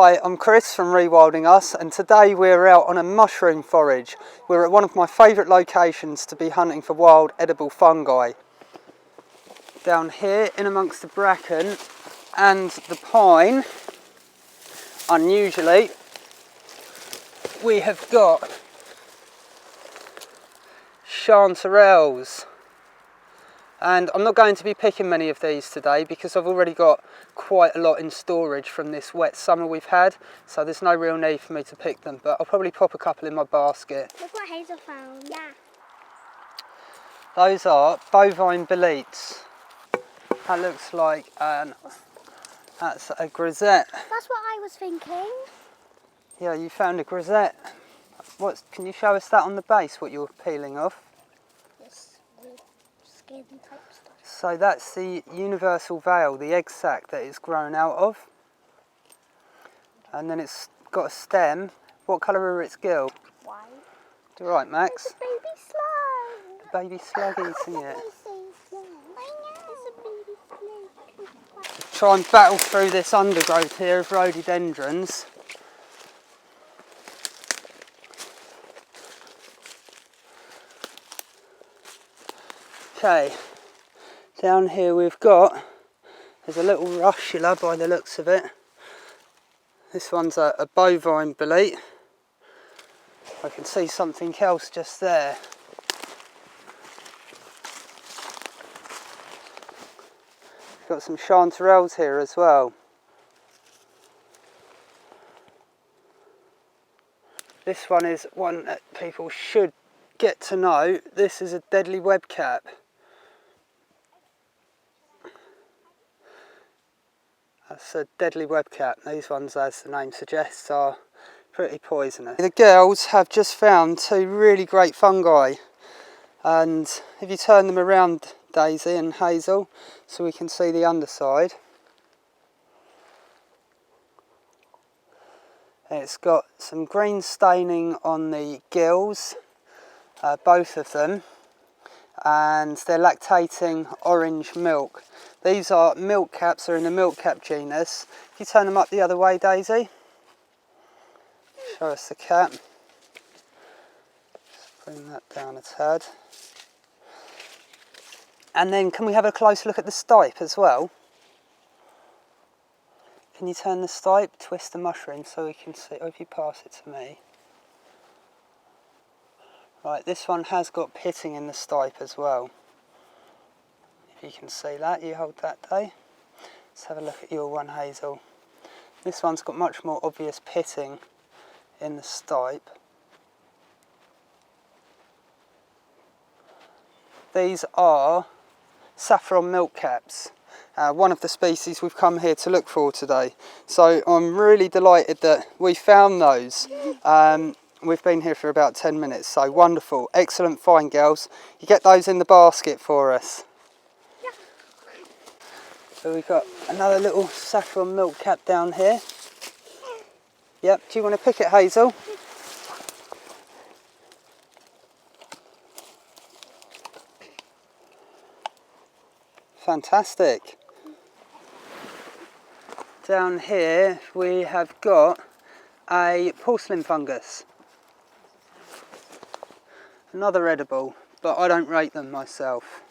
Hi, I'm Chris from Rewilding Us, and today we're out on a mushroom forage. We're at one of my favourite locations to be hunting for wild edible fungi. Down here in amongst the bracken and the pine, unusually, we have got chanterelles. And I'm not going to be picking many of these today because I've already got quite a lot in storage from this wet summer we've had, so there's no real need for me to pick them, but I'll probably pop a couple in my basket. Look what Hazel found. Yeah. Those are bovine boletes. That looks like that's a grisette. That's what I was thinking. Yeah, you found a grisette. Can you show us that on the base, what you're peeling off? Skin type stuff. So that's the universal veil, the egg sac that it's grown out of. And then it's got a stem. What colour are its gills? White. Do you right, Max? It's a baby slug. A baby slug eating it. It's a baby slug. Try and battle through this undergrowth here of rhododendrons. Okay, down here there's a little russula by the looks of it. This one's a bovine bolete. I can see something else just there. Got some chanterelles here as well. This one is one that people should get to know. This is a deadly webcap. That's a deadly webcap. These ones, as the name suggests, are pretty poisonous. The girls have just found two really great fungi, and if you turn them around, Daisy and Hazel, so we can see the underside. It's got some green staining on the gills, both of them, and they're lactating orange milk. These are milk caps, they're in the milk cap genus. If you turn them up the other way, Daisy, show us the cap. Just bring that down a tad. And then can we have a close look at the stipe as well? Can you turn the stipe, twist the mushroom so we can see, or if you pass it to me. Right, this one has got pitting in the stipe as well. If you can see that, you hold that, Day. Let's have a look at your one, Hazel. This one's got much more obvious pitting in the stipe. These are saffron milk caps, one of the species we've come here to look for today. So I'm really delighted that we found those. We've been here for about 10 minutes, so wonderful. Excellent find, girls. You get those in the basket for us. Yeah. So we've got another little saffron milk cap down here. Yep, do you want to pick it, Hazel? Fantastic. Down here we have got a porcelain fungus. Another edible, but I don't rate them myself.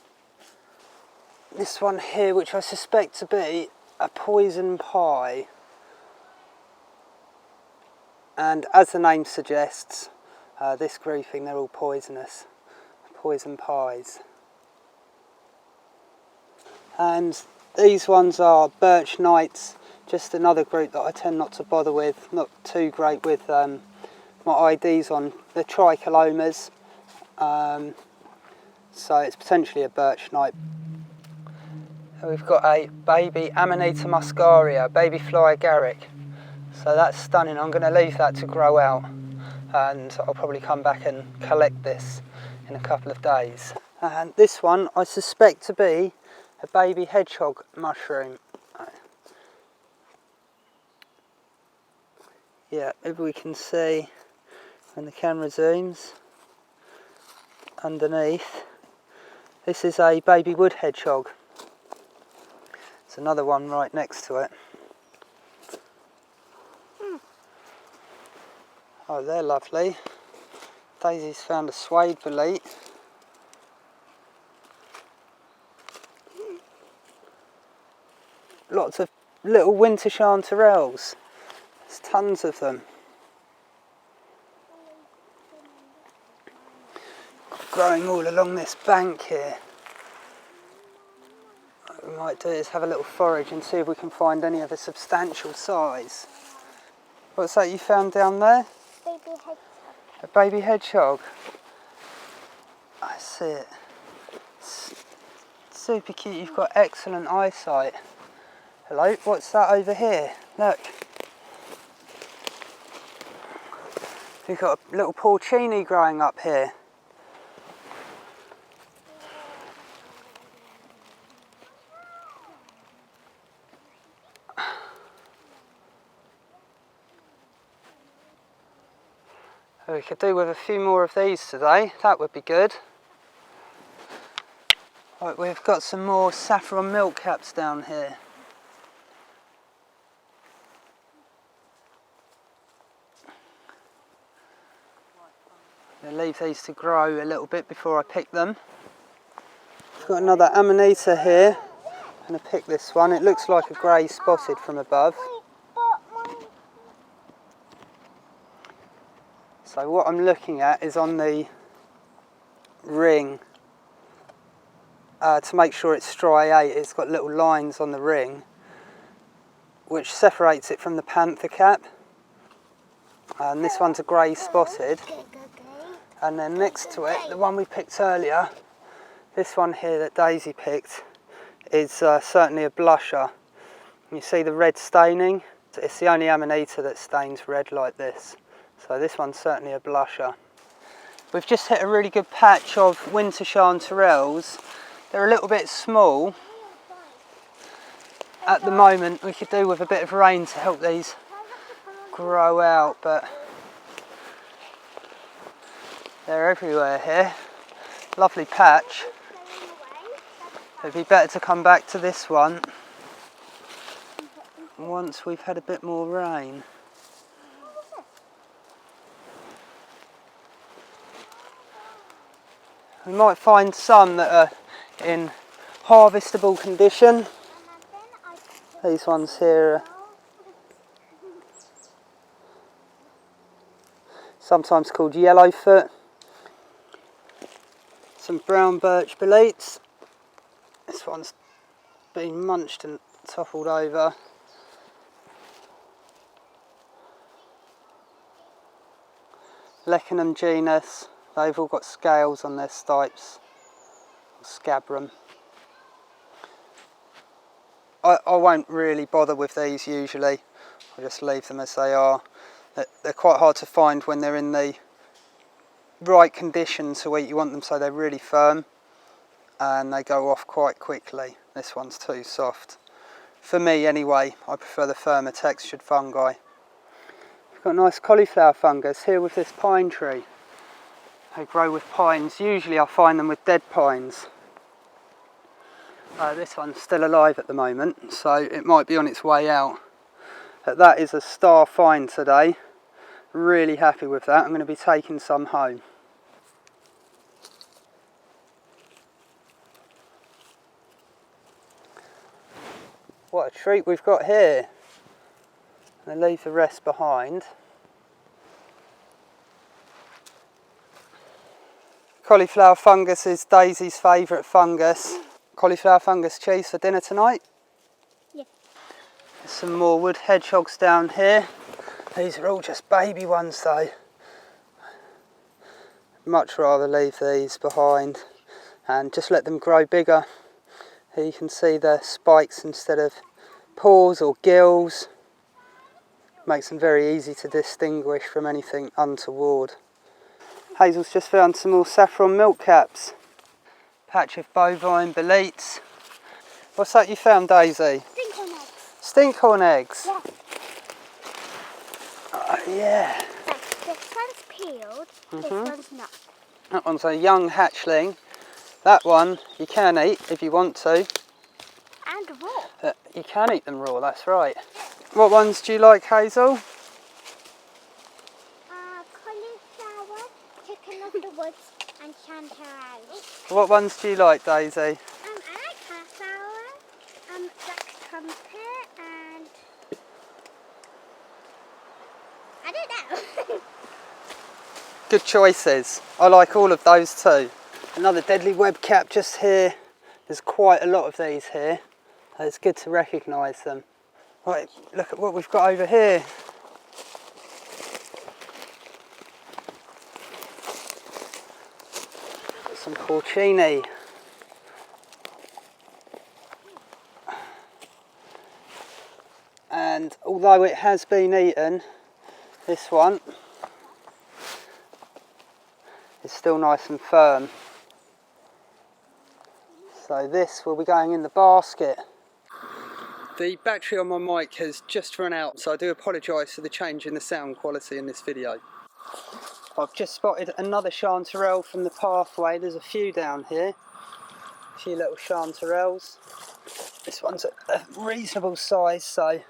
This one here, which I suspect to be a poison pie. And as the name suggests, this grouping, they're all poisonous. Poison pies. And these ones are birch knights, just another group that I tend not to bother with, not too great with my IDs on. The tricholomas, so it's potentially a birch knight. So we've got a baby Amanita muscaria, baby fly agaric. So that's stunning. I'm going to leave that to grow out, and I'll probably come back and collect this in a couple of days. And this one I suspect to be a baby hedgehog mushroom. Yeah, maybe we can see when the camera zooms underneath. This is a baby wood hedgehog. There's another one right next to it. Oh, they're lovely. Daisy's found a suede bolete. Lots of little winter chanterelles. There's tons of them. Growing all along this bank here. What we might do is have a little forage and see if we can find any of a substantial size. What's that you found down there? Baby hedgehog. A baby hedgehog. I see it. Super cute. You've got excellent eyesight. Hello, what's that over here? Look. We've got a little porcini growing up here. We could do with a few more of these today. That would be good. Right, we've got some more saffron milk caps down here. I'll leave these to grow a little bit before I pick them. I've got another amanita here. I'm going to pick this one. It looks like a grey spotted from above. So what I'm looking at is on the ring to make sure it's striate. It's got little lines on the ring which separates it from the panther cap. And this one's a grey spotted. And then next to it, the one we picked earlier, this one here that Daisy picked, is certainly a blusher. You see the red staining? It's the only amanita that stains red like this. So this one's certainly a blusher. We've just hit a really good patch of winter chanterelles. They're a little bit small. At the moment we could do with a bit of rain to help these grow out, but they're everywhere here. Lovely patch. It'd be better to come back to this one once we've had a bit more rain. We might find some that are in harvestable condition. These ones here are sometimes called yellowfoot. Some brown birch boletes. This one's been munched and toppled over. Leccinum genus. They've all got scales on their stipes, scabrum. I won't really bother with these usually. I just leave them as they are. They're quite hard to find when they're in the right condition to eat. You want them so they're really firm and they go off quite quickly. This one's too soft. For me anyway, I prefer the firmer textured fungi. We've got a nice cauliflower fungus here with this pine tree. They grow with pines. Usually I find them with dead pines. This one's still alive at the moment, so it might be on its way out. But that is a star find today. Really happy with that. I'm going to be taking some home. What a treat we've got here. I'm going to leave the rest behind. Cauliflower fungus is Daisy's favourite fungus. Cauliflower fungus cheese for dinner tonight. Yeah. There's some more wood hedgehogs down here. These are all just baby ones though. Much rather leave these behind and just let them grow bigger. Here you can see the spikes instead of paws or gills. Makes them very easy to distinguish from anything untoward. Hazel's just found some more saffron milk caps. Patch of bovine boletes. What's that you found, Daisy? Stinkhorn eggs. Stinkhorn eggs? Yeah. Oh, yeah. This one's peeled, this one's not. That one's a young hatchling. That one you can eat if you want to. And raw. You can eat them raw, that's right. What ones do you like, Hazel? peeleds and chanterelles. What ones do you like, Daisy? I like cauliflower, black trumpet, and I don't know. Good choices. I like all of those too. Another deadly web cap just here. There's quite a lot of these here. So it's good to recognise them. Right, look at what we've got over here. Some porcini. And although it has been eaten, this one is still nice and firm. So this will be going in the basket. The battery on my mic has just run out, so I do apologise for the change in the sound quality in this video. I've just spotted another chanterelle from the pathway. There's a few down here, a few little chanterelles. This one's a reasonable size, so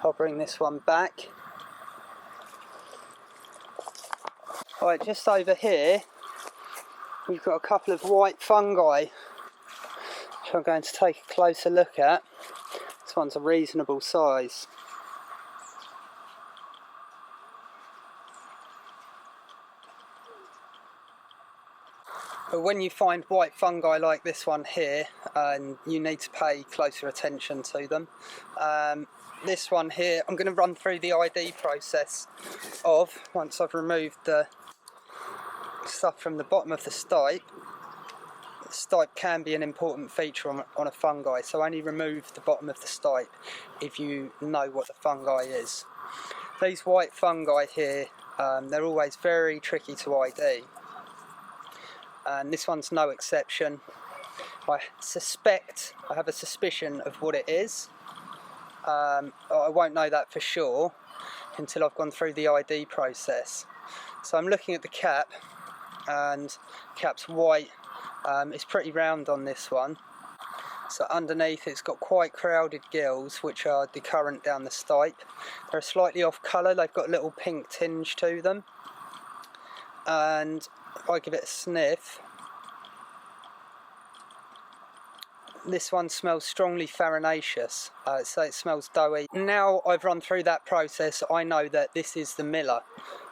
I'll bring this one back. Right, just over here we've got a couple of white fungi which I'm going to take a closer look at. This one's a reasonable size. But when you find white fungi like this one here, you need to pay closer attention to them. This one here, I'm going to run through the ID process of, once I've removed the stuff from the bottom of the stipe. The stipe can be an important feature on a fungi, so only remove the bottom of the stipe if you know what the fungi is. These white fungi here, they're always very tricky to ID, and this one's no exception. I have a suspicion of what it is. I won't know that for sure until I've gone through the ID process. So I'm looking at the cap, and the cap's white. It's pretty round on this one. So underneath it's got quite crowded gills which are decurrent down the stipe. They're slightly off colour, they've got a little pink tinge to them. And if I give it a sniff, this one smells strongly farinaceous, so it smells doughy. Now I've run through that process, I know that this is the miller,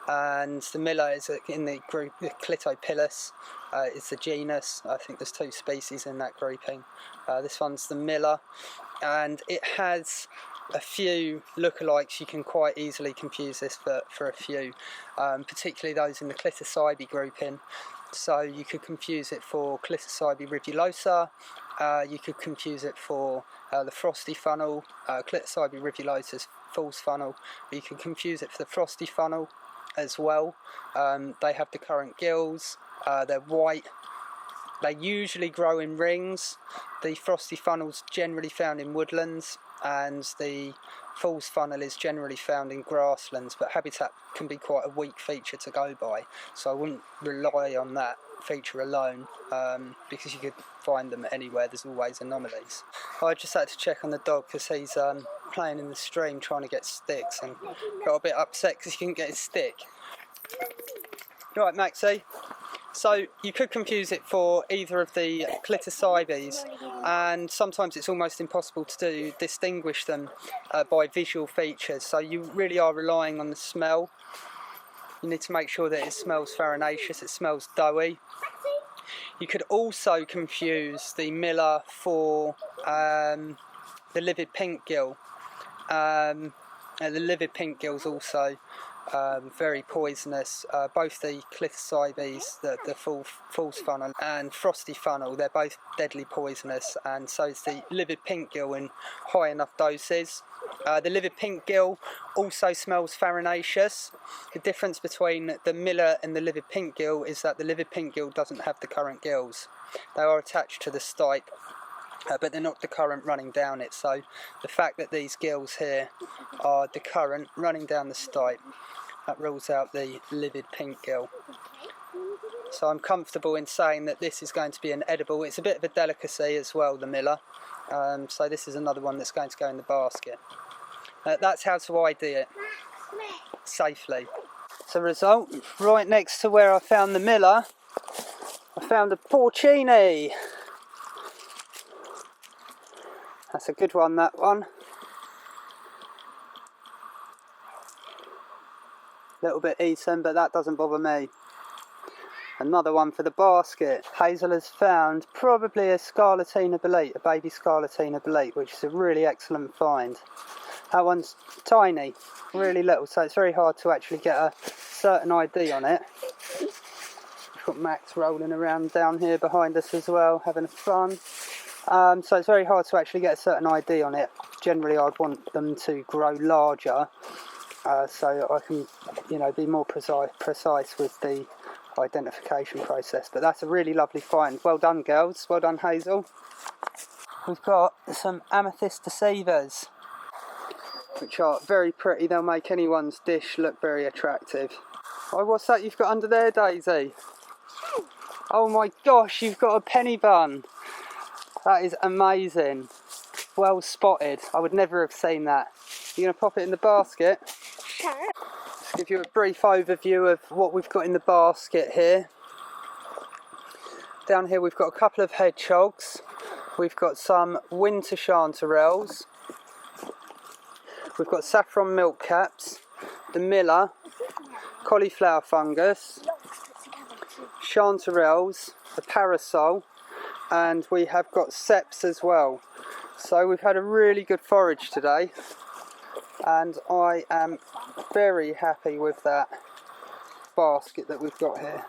and the miller is in the group the Clitopilus. It's the genus. I think there's 2 species in that grouping. This one's the miller, and it has a few lookalikes. You can quite easily confuse this for a few, particularly those in the Clitocybe grouping. So you could confuse it for Clitocybe rivulosa, you could confuse it for the frosty funnel, Clitocybe rivulosa's false funnel, you could confuse it for the frosty funnel as well. They have decurrent gills, they're white, they usually grow in rings. The frosty funnel's generally found in woodlands, and the false funnel is generally found in grasslands, but habitat can be quite a weak feature to go by, so I wouldn't rely on that feature alone, because you could find them anywhere. There's always anomalies. I just had to check on the dog because he's playing in the stream trying to get sticks and got a bit upset because he couldn't get his stick. Right, Maxie? So you could confuse it for either of the Clitocybes, and sometimes it's almost impossible to distinguish them by visual features, so you really are relying on the smell. You need to make sure that it smells farinaceous, it smells doughy. You could also confuse the miller for the livid pink gill. The livid pink gill is also very poisonous. Both the Clitocybes, the false funnel and frosty funnel, they're both deadly poisonous, and so is the livid pink gill in high enough doses. The livid pink gill also smells farinaceous. The difference between the miller and the livid pink gill is that the livid pink gill doesn't have the current gills. They are attached to the stipe, but they're not decurrent running down it, so the fact that these gills here are decurrent running down the stipe, that rules out the livid pink gill. So I'm comfortable in saying that this is going to be an edible. It's a bit of a delicacy as well, the miller, so this is another one that's going to go in the basket. That's how to ID it safely. So result, right next to where I found the miller found a porcini. That's a good one, that one. A little bit eaten, but that doesn't bother me. Another one for the basket. Hazel has found probably a scarlatina bolete, a baby scarlatina bolete, which is a really excellent find. That one's tiny, really little, so it's very hard to actually get a certain ID on it. We've got Max rolling around down here behind us as well, having fun. So it's very hard to actually get a certain ID on it. Generally I'd want them to grow larger, so I can, you know, be more precise with the identification process. But that's a really lovely find. Well done, girls. Well done, Hazel. We've got some amethyst deceivers, which are very pretty. They'll make anyone's dish look very attractive. Oh, what's that you've got under there, Daisy? Oh my gosh, you've got a penny bun. That is amazing. Well spotted. I would never have seen that. You're going to pop it in the basket? Sure. Let's give you a brief overview of what we've got in the basket here. Down here we've got a couple of hedgehogs. We've got some winter chanterelles. We've got saffron milk caps, the miller, cauliflower fungus, chanterelles, the parasol, and we have got seps as well. So we've had a really good forage today, and I am very happy with that basket that we've got here.